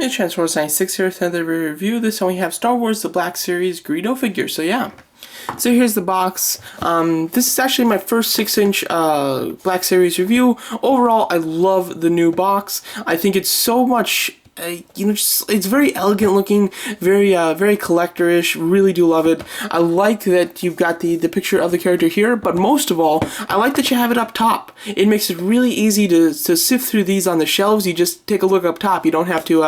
It's Transformers 96 here with another review. This time we have Star Wars The Black Series Greedo figure. So yeah. So here's the box. This is actually my first 6-inch Black Series review. Overall, I love the new box. I think it's so much... it's very elegant looking, very collector-ish. Really do love it. I like that you've got the picture of the character here, but most of all, I like that you have it up top. It makes it really easy to sift through these on the shelves. You just take a look up top. You don't have to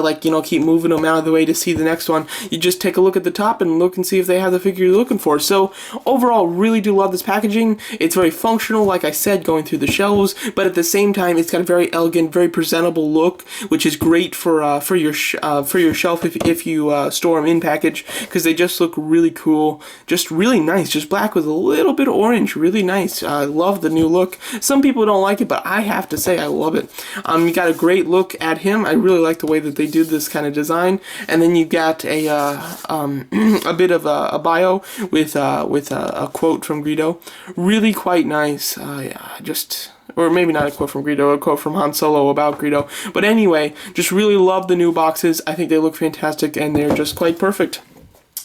like keep moving them out of the way to see the next one. You just take a look at the top and look and see if they have the figure you're looking for. So overall, really do love this packaging. It's very functional, like I said, going through the shelves, but at the same time, it's got a very elegant, very presentable look, which is great for your shelf if you store them in package, because they just look really cool, just really nice, just black with a little bit of orange, really nice. I love the new look. Some people don't like it, but I have to say I love it. You got a great look at him. I really like the way that they did this kind of design, and then you got a a bit of a bio with a quote from Greedo. Really quite nice. Or maybe not a quote from Greedo, a quote from Han Solo about Greedo. But anyway, just really love the new boxes. I think they look fantastic, and they're just quite perfect.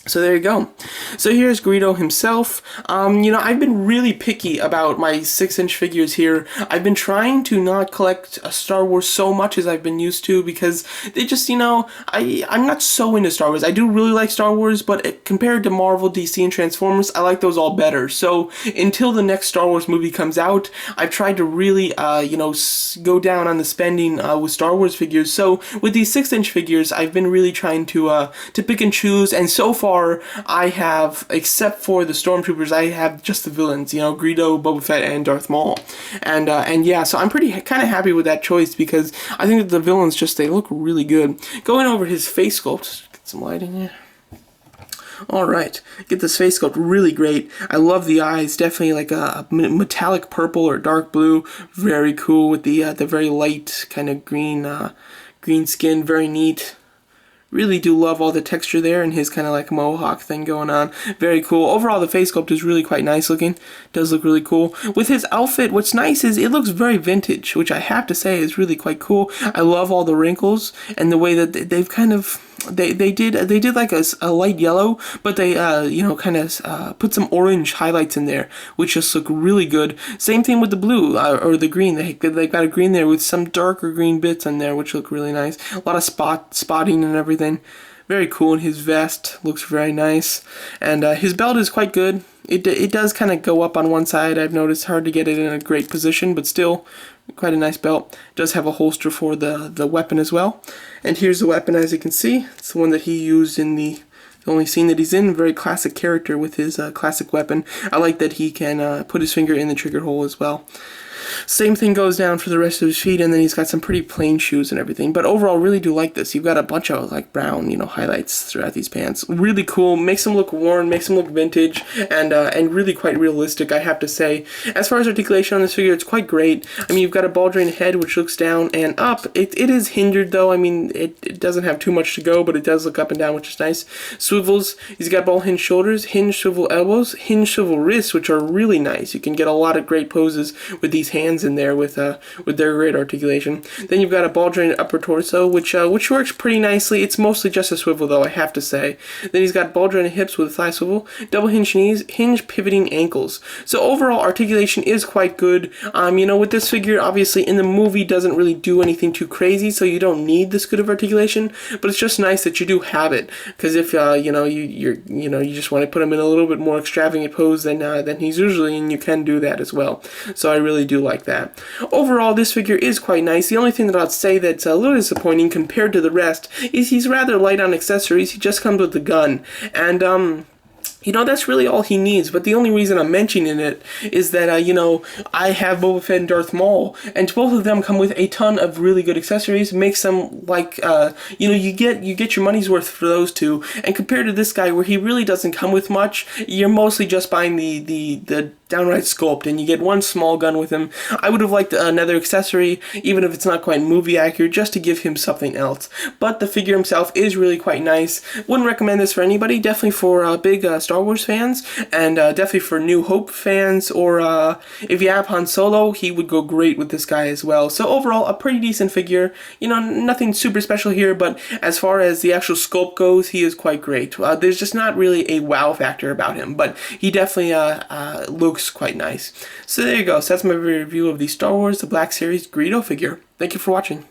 So there you go. So here's Greedo himself. I've been really picky about my 6-inch figures here. I've been trying to not collect Star Wars so much as I've been used to, because they just, I'm not so into Star Wars. I do really like Star Wars, but compared to Marvel, DC, and Transformers, I like those all better. So until the next Star Wars movie comes out, I've tried to really, go down on the spending with Star Wars figures. So with these 6-inch figures, I've been really trying to pick and choose, and so far, I have, except for the Stormtroopers, I have just the villains, Greedo, Boba Fett, and Darth Maul. And yeah, so I'm kind of happy with that choice, because I think that the villains they look really good. Going over his face sculpt, get some light in here. Alright, get this face sculpt really great. I love the eyes, definitely like a metallic purple or dark blue. Very cool with the very light kind of green skin, very neat. Really do love all the texture there and his kind of like mohawk thing going on. Very cool. Overall, the face sculpt is really quite nice looking. Does look really cool. With his outfit, what's nice is it looks very vintage, which I have to say is really quite cool. I love all the wrinkles and the way that they've kind of... They did like a light yellow, but they put some orange highlights in there, which just look really good. Same thing with the blue or the green. They got a green there with some darker green bits in there, which look really nice. A lot of spotting and everything. Very cool, and his vest looks very nice, and his belt is quite good. It does kind of go up on one side. I've noticed hard to get it in a great position, but still quite a nice belt. It does have a holster for the weapon as well. And here's the weapon, as you can see. It's the one that he used in the only scene that he's in. Very classic character with his classic weapon. I like that he can put his finger in the trigger hole as well. Same thing goes down for the rest of his feet, and then he's got some pretty plain shoes and everything. But overall, really do like this. You've got a bunch of like brown, highlights throughout these pants. Really cool. Makes them look worn, makes them look vintage, and really quite realistic, I have to say. As far as articulation on this figure, it's quite great. I mean, you've got a ball joint head which looks down and up. It is hindered though. I mean, it doesn't have too much to go, but it does look up and down, which is nice. Swivels. He's got ball hinge shoulders, hinge swivel elbows, hinge swivel wrists, which are really nice. You can get a lot of great poses with these hands in there with their great articulation. Then you've got a ball jointed upper torso, which works pretty nicely. It's mostly just a swivel though, I have to say. Then he's got ball jointed hips with a thigh swivel, double hinge knees, hinge pivoting ankles. So overall articulation is quite good. With this figure, obviously in the movie doesn't really do anything too crazy, so you don't need this good of articulation. But it's just nice that you do have it, because if you just want to put him in a little bit more extravagant pose than he's usually in, you can do that as well. So I really do like that. Overall, this figure is quite nice. The only thing that I'd say that's a little disappointing compared to the rest is he's rather light on accessories. He just comes with the gun, and that's really all he needs. But the only reason I'm mentioning it is that, I have Boba Fett and Darth Maul, and both of them come with a ton of really good accessories. Makes them like, you get your money's worth for those two. And compared to this guy, where he really doesn't come with much, you're mostly just buying the downright sculpt, and you get one small gun with him. I would have liked another accessory, even if it's not quite movie accurate, just to give him something else. But the figure himself is really quite nice. Wouldn't recommend this for anybody, definitely for big Star Wars fans, and definitely for New Hope fans, or if you have Han Solo, he would go great with this guy as well. So overall, a pretty decent figure. You know, nothing super special here, but as far as the actual sculpt goes, he is quite great. There's just not really a wow factor about him, but he definitely looks quite nice. So there you go. So that's my review of the Star Wars The Black Series Greedo figure. Thank you for watching.